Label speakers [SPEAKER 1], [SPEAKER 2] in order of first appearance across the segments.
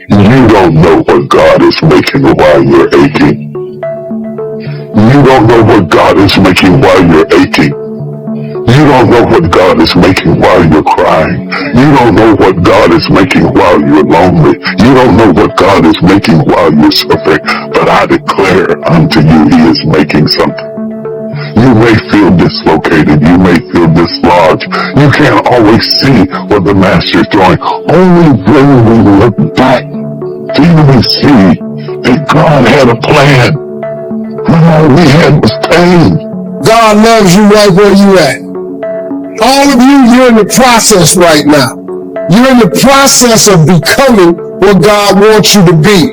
[SPEAKER 1] You don't know what God is making while you're aching. You don't know what God is making while you're aching. You don't know what God is making while you're crying. You don't know what God is making while you're lonely. You don't know what God is making while you're suffering. But I declare unto you, He is making something. You may feel dislocated. You may feel dislodged. You can't always see what the Master's doing. Only when we look back do we see that God had a plan when all we had was pain.
[SPEAKER 2] God loves you right where you at. All of you, you're in the process right now. You're in the process of becoming what God wants you to be.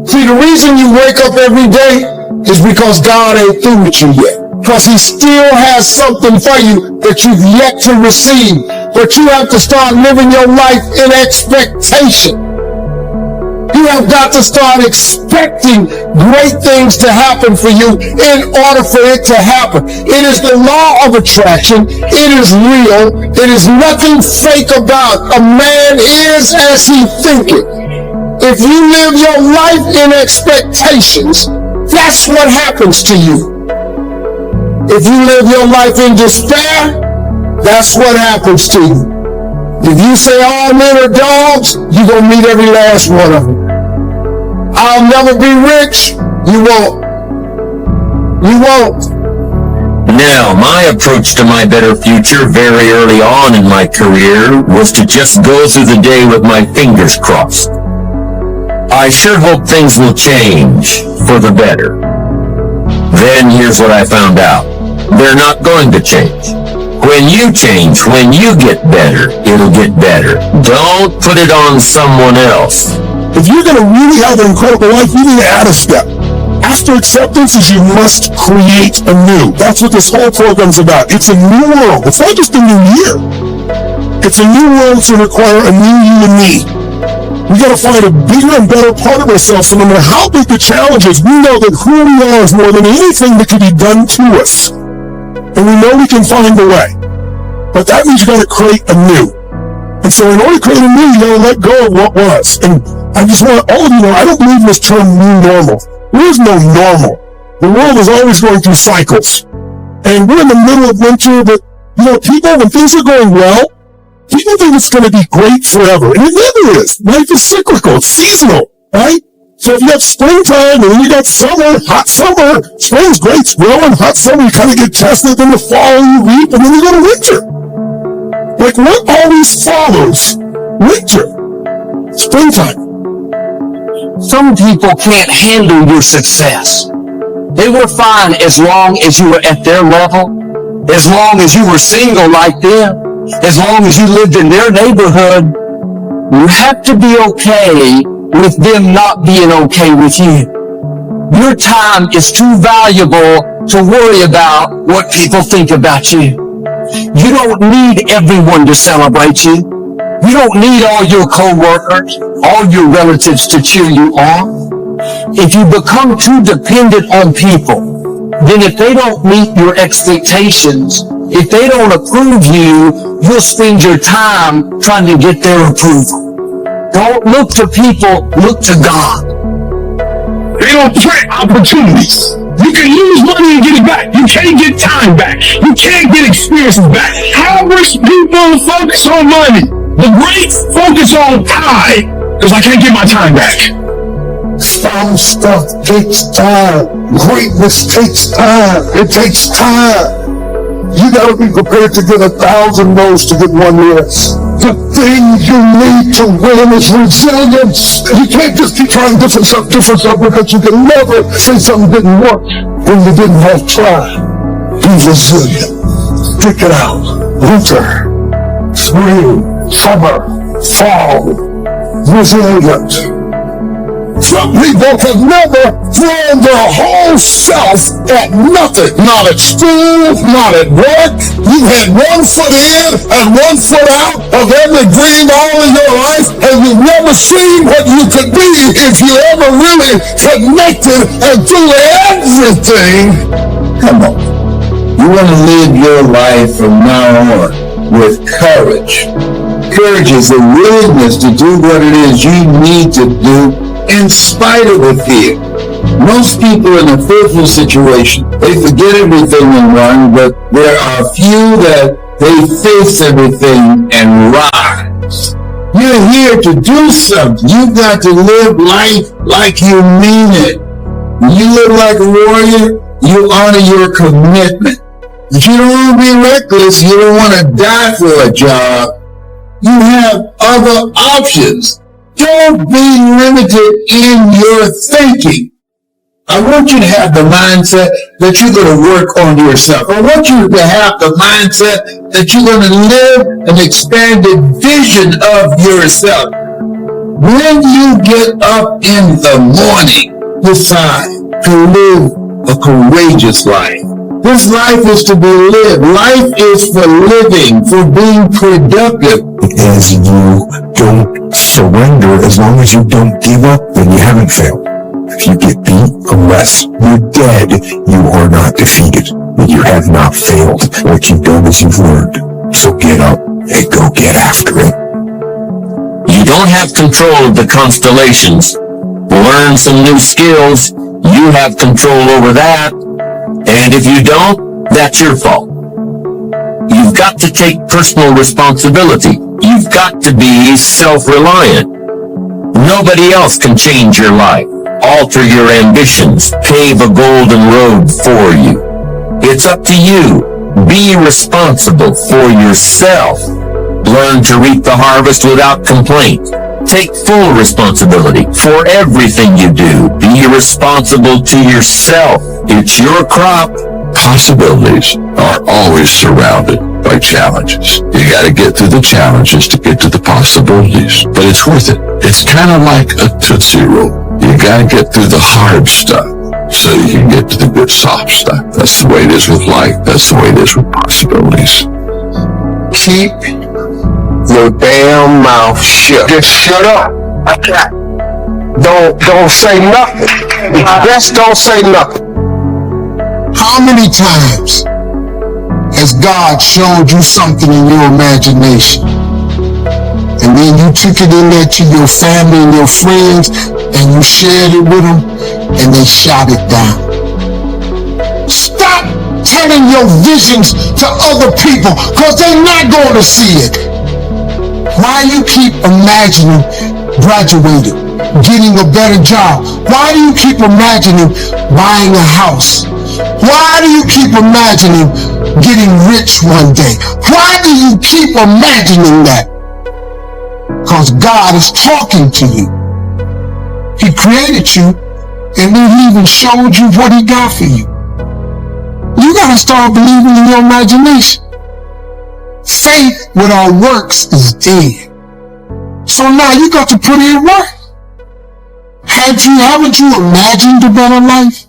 [SPEAKER 2] See, the reason you wake up every day is because God ain't through with you yet. Because He still has something for you that you've yet to receive. But you have to start living your life in expectation. You have got to start expecting great things to happen for you in order for it to happen. It is the law of attraction. It is real. It is nothing fake about it. A man is as he thinketh. If you live your life in expectations, that's what happens to you. If you live your life in despair, that's what happens to you. If you say all men are dogs, you're going to meet every last one of them. I'll never be rich. You won't. You won't.
[SPEAKER 3] Now, my approach to my better future very early on in my career was to just go through the day with my fingers crossed. I sure hope things will change for the better. Then here's what I found out. They're not going to change. When you change, when you get better, it'll get better. Don't put it on someone else.
[SPEAKER 4] If you're going to really have an incredible life, you need to add a step. After acceptance is you must create anew. That's what this whole program's about. It's a new world. It's not just a new year. It's a new world to require a new you and me. We got to find a bigger and better part of ourselves, so no matter how big the challenge is, we know that who we are is more than anything that can be done to us. And we know we can find a way. But that means you got to create anew. And so in order to create anew, you got to let go of what was. And I just want all of you to know, I don't believe in this term new normal. There is no normal. The world is always going through cycles. And we're in the middle of winter, but, people, when things are going well, people think it's going to be great forever. And it never is. Life is cyclical. It's seasonal, right? So if you have springtime, and then you got summer, hot summer, spring's great, it's growing, hot summer, you kind of get tested, then the fall, you reap, and then you go to winter. Like, what always follows winter? Springtime.
[SPEAKER 5] Some people can't handle your success. They were fine as long as you were at their level, as long as you were single like them, as long as you lived in their neighborhood. You have to be okay with them not being okay with you. Your time is too valuable to worry about what people think about you. You don't need everyone to celebrate you. You don't need all your co-workers, all your relatives to cheer you on. If you become too dependent on people, then if they don't meet your expectations, if they don't approve you, you'll spend your time trying to get their approval. Don't look to people, look to God.
[SPEAKER 2] They don't print opportunities. You can lose money and get it back. You can't get time back. You can't get experiences back. Average people focus on money. The great focus on time because I can't get my time back.
[SPEAKER 4] Some stuff takes time. Greatness takes time. It takes time. You gotta be prepared to get 1,000 no's to get one yes. The thing you need to win is resilience. You can't just keep trying different stuff, because you can never say something didn't work when you didn't have try. Be resilient. Stick it out. Winter, spring, summer, fall. Resilient. Some people have never thrown their whole self at nothing. Not at school, not at work. You had one foot in and one foot out of every dream all in your life, and you've never seen what you could be if you ever really connected and do everything. Come on. You want to live your life from now on with courage.
[SPEAKER 2] encourages the willingness to do what it is you need to do in spite of the fear. Most people in a fearful situation, they forget everything and run, but there are few that they face everything and rise. You're here to do something. You've got to live life like you mean it. When you live like a warrior, you honor your commitment. If you don't want to be reckless, you don't want to die for a job, you have other options. Don't be limited in your thinking. I want you to have the mindset that you're going to work on yourself. I want you to have the mindset that you're going to live an expanded vision of yourself. When you get up in the morning, decide to live a courageous life. This life is to be lived. Life is for living, for being productive.
[SPEAKER 4] As you don't surrender, as long as you don't give up, then you haven't failed. If you get beat, unless you're dead, you are not defeated. You have not failed. What you've done is you've learned. So get up and go get after it.
[SPEAKER 3] You don't have control of the constellations. Learn some new skills. You have control over that. And if you don't, that's your fault. You've got to take personal responsibility. You've got to be self-reliant. Nobody else can change your life, alter your ambitions, pave a golden road for you. It's up to you. Be responsible for yourself. Learn to reap the harvest without complaint. Take full responsibility for everything you do. Be responsible to yourself. It's your crop.
[SPEAKER 1] Possibilities are always surrounded by challenges. You gotta get through the challenges to get to the possibilities. But it's worth it. It's kind of like a Tootsie Roll. You gotta get through the hard stuff so you can get to the good soft stuff. That's the way it is with life. That's the way it is with possibilities.
[SPEAKER 2] Keep your damn mouth shut. Just shut up. Don't say nothing. Just don't say nothing. How many times has God showed you something in your imagination? And then you took it in there to your family and your friends and you shared it with them and they shot it down. Stop telling your visions to other people because they're not going to see it. Why you keep imagining graduating, getting a better job? Why do you keep imagining buying a house? Why do you keep imagining getting rich one day? Why do you keep imagining that? Because God is talking to you. He created you and then he even showed you what he got for you. You got to start believing in your imagination. Faith without works is dead. So now you got to put in work. Haven't you imagined a better life?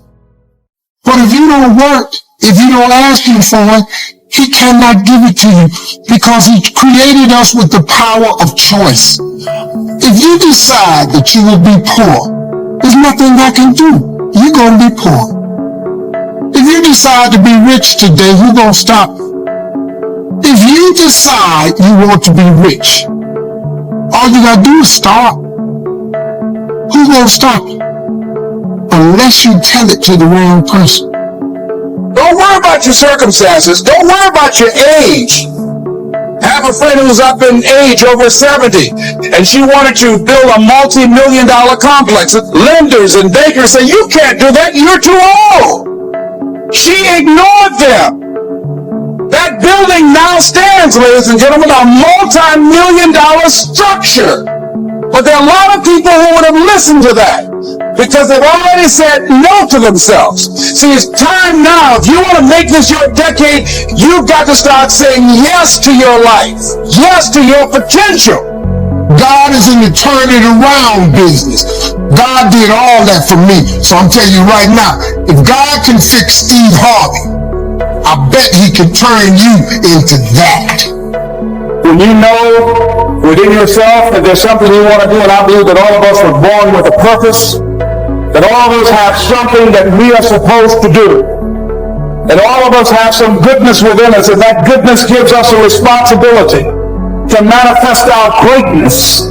[SPEAKER 2] But if you don't work, if you don't ask him for it, he cannot give it to you because he created us with the power of choice. If you decide that you will be poor, there's nothing I can do. You're going to be poor. If you decide to be rich today, who's going to stop you? If you decide you want to be rich, all you got to do is start. Who's going to stop you? Unless you tell it to the wrong person. Don't worry about your circumstances. Don't worry about your age. I have a friend who's up in age, over 70, and she wanted to build a multi-million-dollar complex. Lenders and bankers say, you can't do that, you're too old. She ignored them. That building now stands, ladies and gentlemen, a multi-million-dollar structure. But there are a lot of people who would have listened to that because they've already said no to themselves. See, it's time now. If you want to make this your decade, you've got to start saying yes to your life, yes to your potential. God is in the turn it around business. God did all that for me. So I'm telling you right now, if God can fix Steve Harvey, I bet he can turn you into that.
[SPEAKER 6] When you know within yourself that there's something you want to do, and I believe that all of us were born with a purpose, that all of us have something that we are supposed to do, that all of us have some goodness within us, and that goodness gives us a responsibility to manifest our greatness.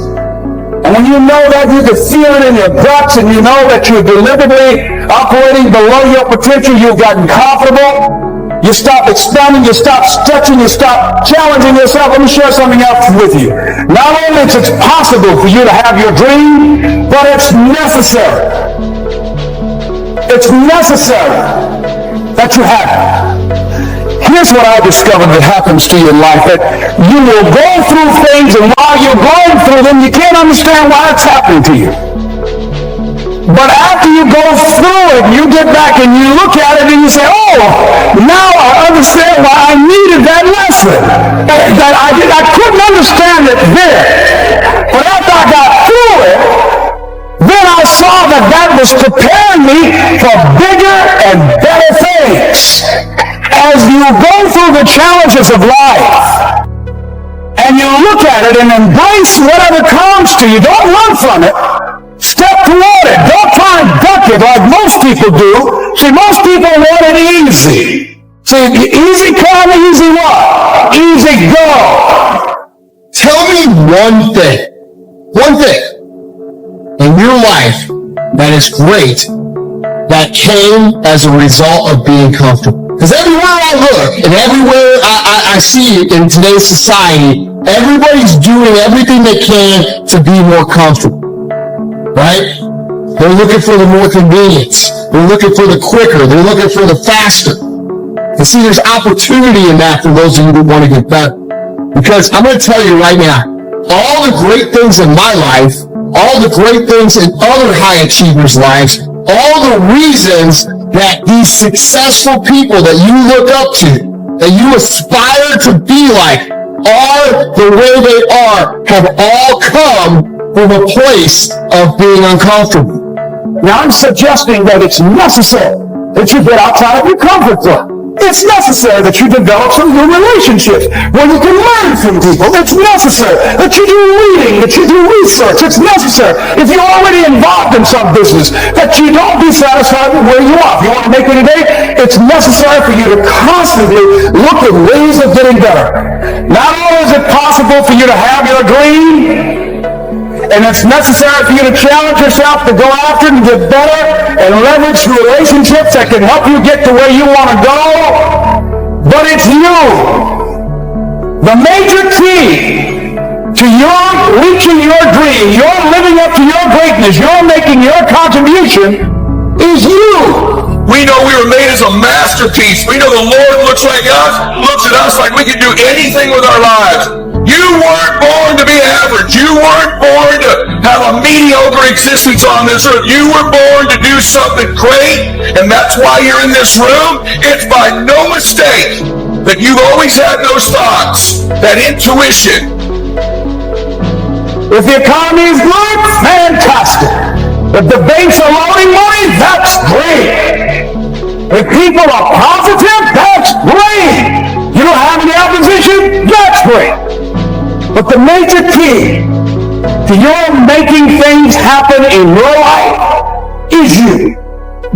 [SPEAKER 6] And when you know that, you can feel it in your guts, and you know that you're deliberately operating below your potential, you've gotten comfortable. You stop expanding, you stop stretching, you stop challenging yourself. Let me share something else with you. Not only is it possible for you to have your dream, but it's necessary. It's necessary that you have it. Here's what I discovered that happens to you in life, that you will go through things, and while you're going through them, you can't understand why it's happening to you. But after you go through it, you get back and you look at it and you say, oh, now I understand why I needed that lesson. That I couldn't understand it then. But after I got through it, then I saw that that was preparing me for bigger and better things. As you go through the challenges of life, and you look at it and embrace whatever comes to you, don't run from it. Step toward it. Don't try and duck it like most people do. See, most people want it easy. See, easy come, easy what? Easy go.
[SPEAKER 2] Tell me one thing in your life that is great that came as a result of being comfortable. Because everywhere I look and everywhere I see in today's society, everybody's doing everything they can to be more comfortable. Right? They're looking for the more convenience. They're looking for the quicker. They're looking for the faster. And see, there's opportunity in that for those of you that want to get better. Because I'm going to tell you right now, all the great things in my life, all the great things in other high achievers' lives, all the reasons that these successful people that you look up to, that you aspire to be like, are the way they are, have all come from a place of being uncomfortable.
[SPEAKER 6] Now I'm suggesting that it's necessary that you get outside of your comfort zone. It's necessary that you develop some new relationships where you can learn from people. It's necessary that you do reading, that you do research. It's necessary, if you're already involved in some business, that you don't be satisfied with where you are. If you want to make it today, it's necessary for you to constantly look at ways of getting better. Not only is it possible for you to have your dream, and it's necessary for you to challenge yourself to go after it and get better and leverage relationships that can help you get to where you want to go. But it's you. The major key to your reaching your dream, your living up to your greatness, your making your contribution is you.
[SPEAKER 7] We know we were made as a masterpiece. We know the Lord looks at us like we can do anything with our lives. You weren't born to be average. You weren't born to have a mediocre existence on this earth. You were born to do something great, and that's why you're in this room. It's by no mistake that you've always had those thoughts, that intuition.
[SPEAKER 6] If the economy is good, fantastic. If the banks are loaning money, that's great. If people are positive, that's great. You don't have any opposition, that's great. But the major key to your making things happen in your life is you.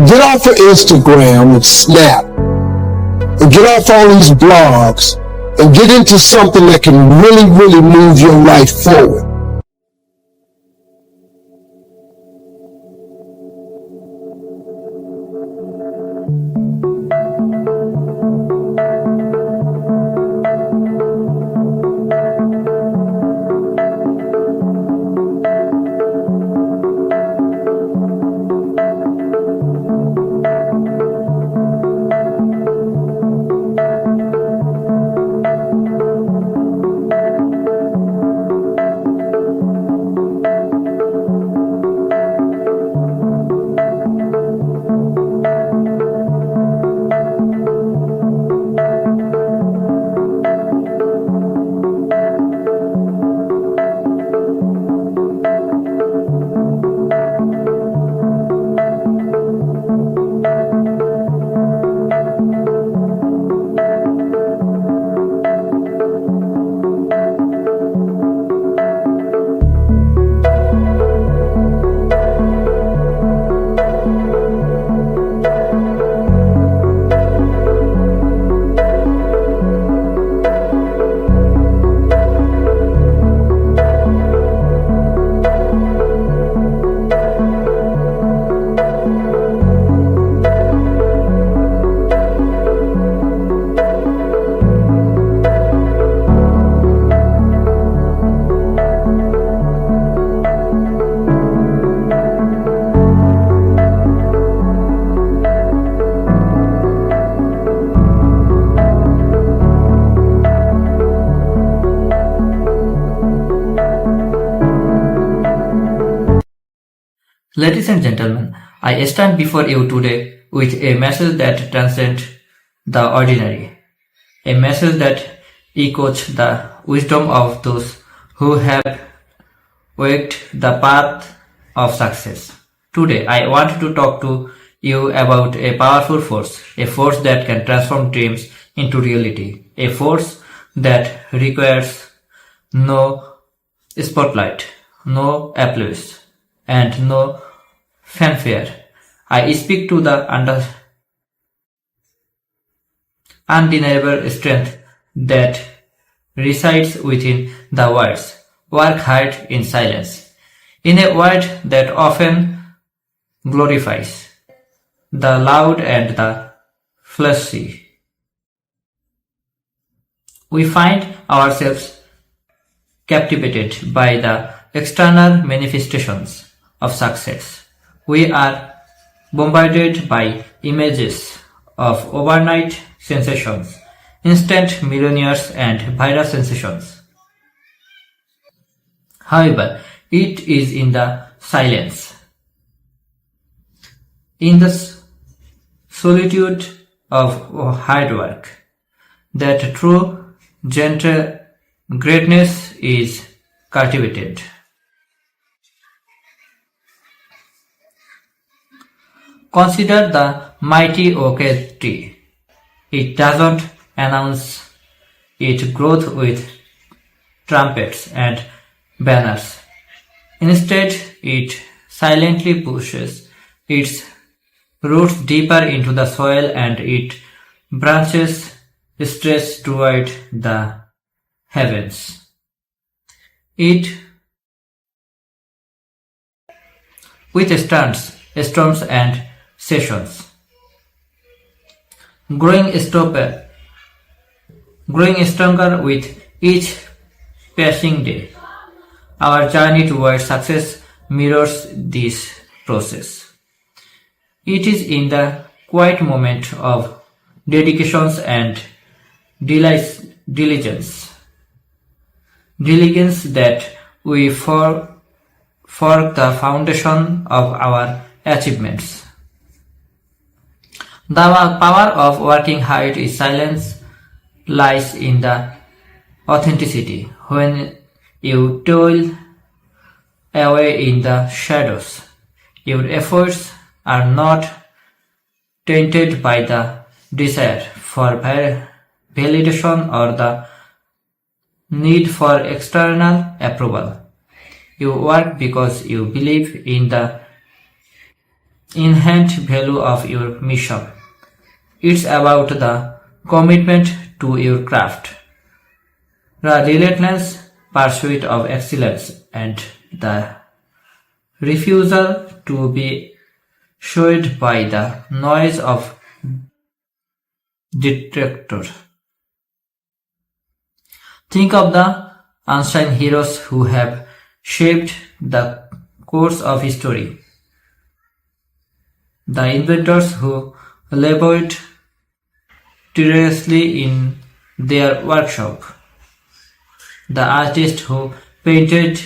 [SPEAKER 2] Get off of Instagram and Snap and get off all these blogs and get into something that can really, really move your life forward.
[SPEAKER 8] Ladies and gentlemen, I stand before you today with a message that transcends the ordinary, a message that echoes the wisdom of those who have walked the path of success. Today, I want to talk to you about a powerful force, a force that can transform dreams into reality, a force that requires no spotlight, no applause, and no fanfare. I speak to the undeniable strength that resides within the words, work hard in silence. In a world that often glorifies the loud and the flashy, we find ourselves captivated by the external manifestations of success. We are bombarded by images of overnight sensations, instant millionaires and viral sensations. However, it is in the silence, in the solitude of hard work, that true, gentle greatness is cultivated. Consider the mighty oak tree. It doesn't announce its growth with trumpets and banners. Instead, it silently pushes its roots deeper into the soil and its branches stretch toward the heavens. It withstands storms and sessions, growing stronger with each passing day. Our journey towards success mirrors this process. It is in the quiet moment of dedications and diligence that we fork the foundation of our achievements. The power of working hard in silence lies in the authenticity. When you toil away in the shadows, your efforts are not tainted by the desire for validation or the need for external approval. You work because you believe in the inherent value of your mission. It's about the commitment to your craft, the relentless pursuit of excellence, and the refusal to be swayed by the noise of detractors. Think of the unsung heroes who have shaped the course of history, the inventors who labored tirelessly in their workshop, the artists who painted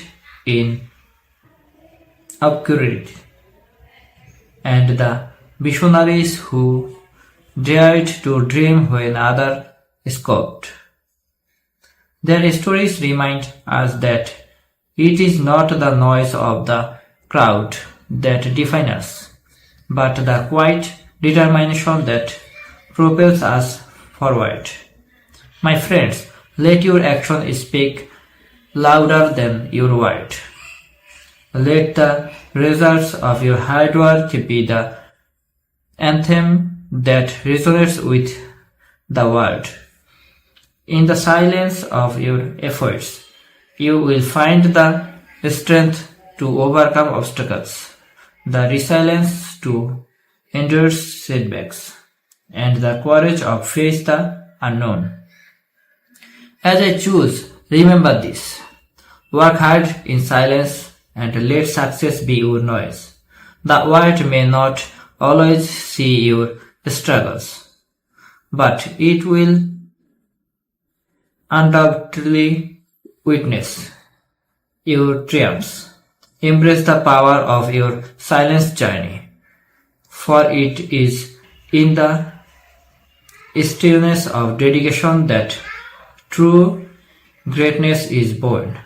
[SPEAKER 8] in obscurity, and the visionaries who dared to dream when others scoffed. Their stories remind us that it is not the noise of the crowd that defines us, but the quiet determination that propels us forward. My friends, let your action speak louder than your word. Let the results of your hard work be the anthem that resonates with the world. In the silence of your efforts, you will find the strength to overcome obstacles, the resilience to endure setbacks, and the courage of face the unknown. As I choose, remember this. Work hard in silence and let success be your noise. The world may not always see your struggles, but it will undoubtedly witness your triumphs. Embrace the power of your silence journey, for it is in the stillness of dedication that true greatness is born.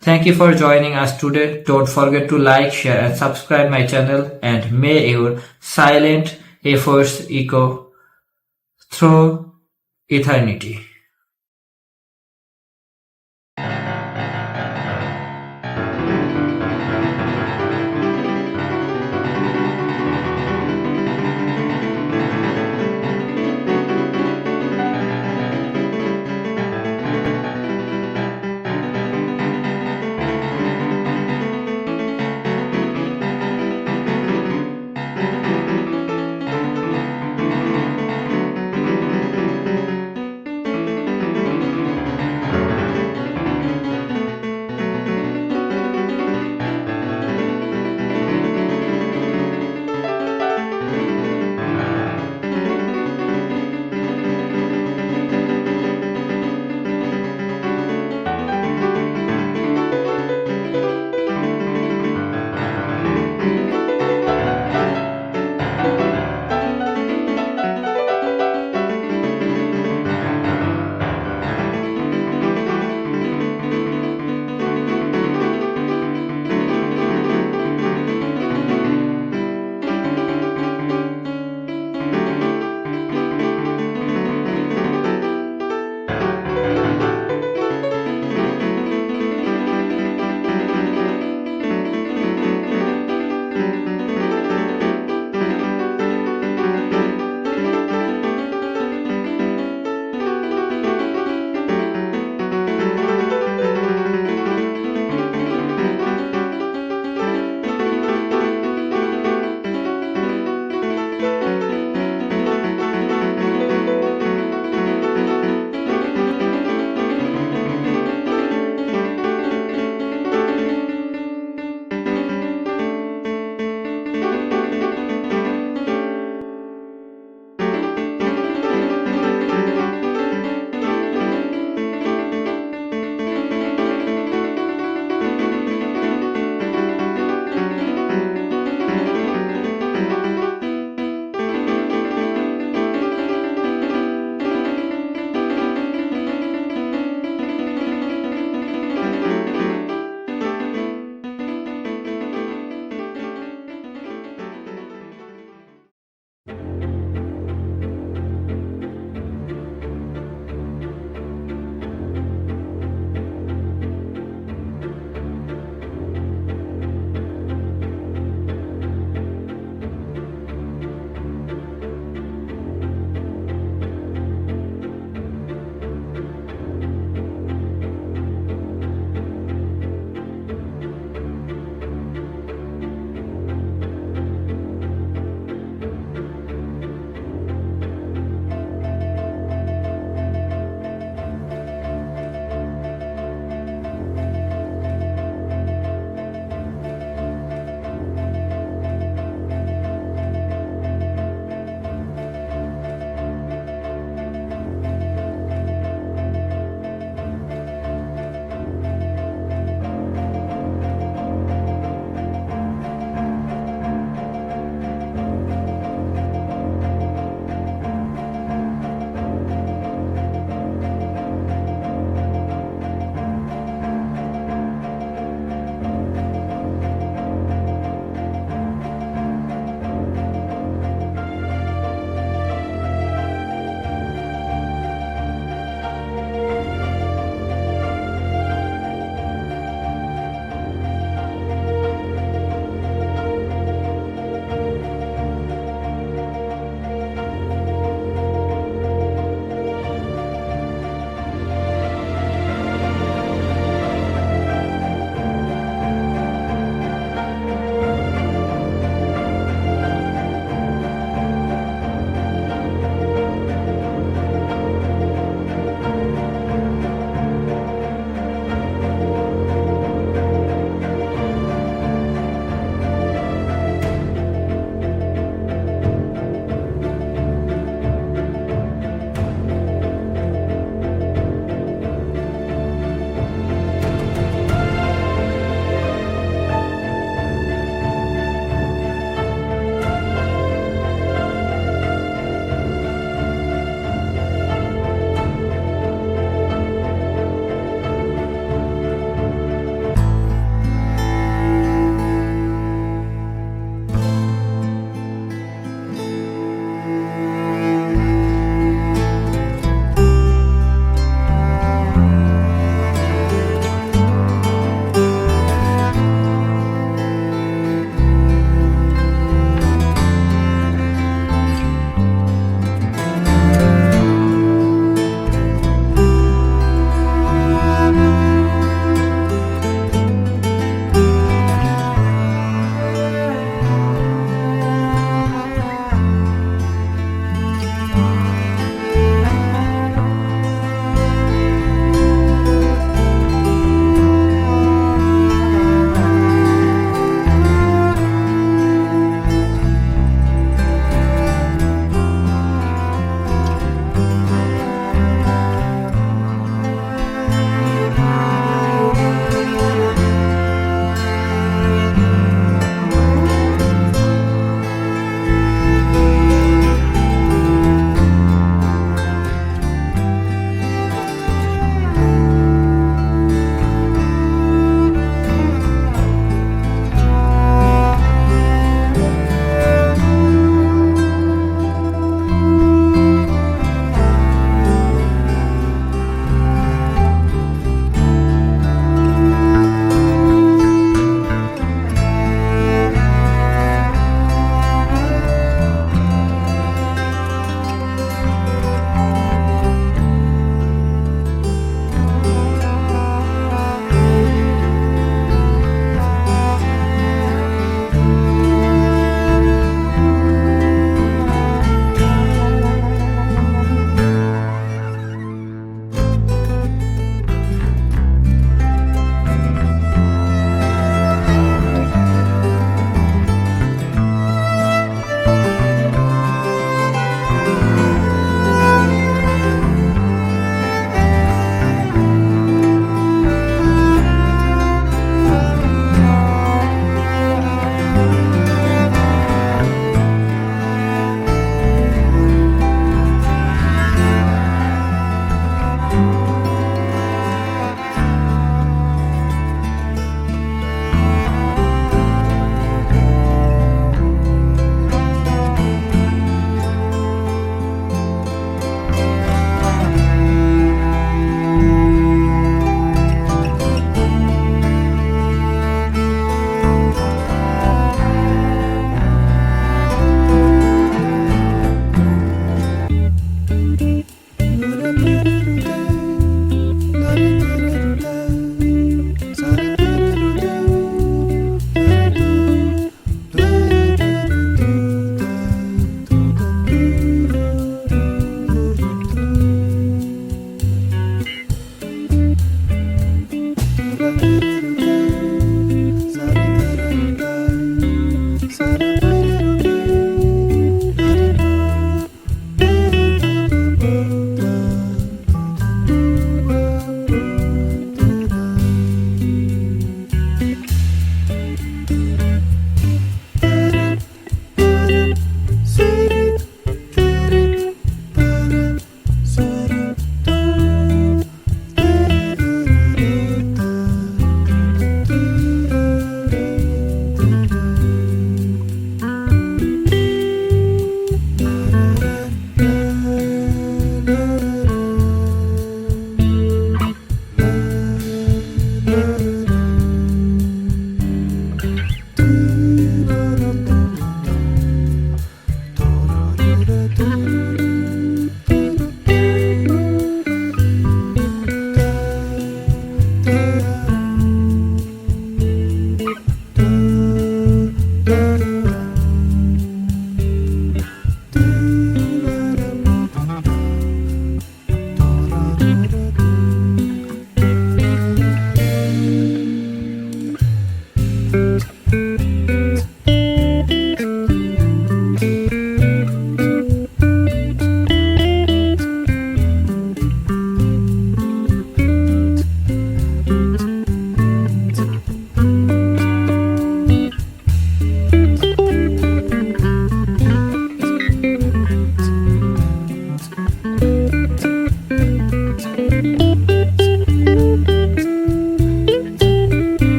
[SPEAKER 8] Thank you for joining us today. Don't forget to like, share and subscribe my channel, and may your silent efforts echo through eternity.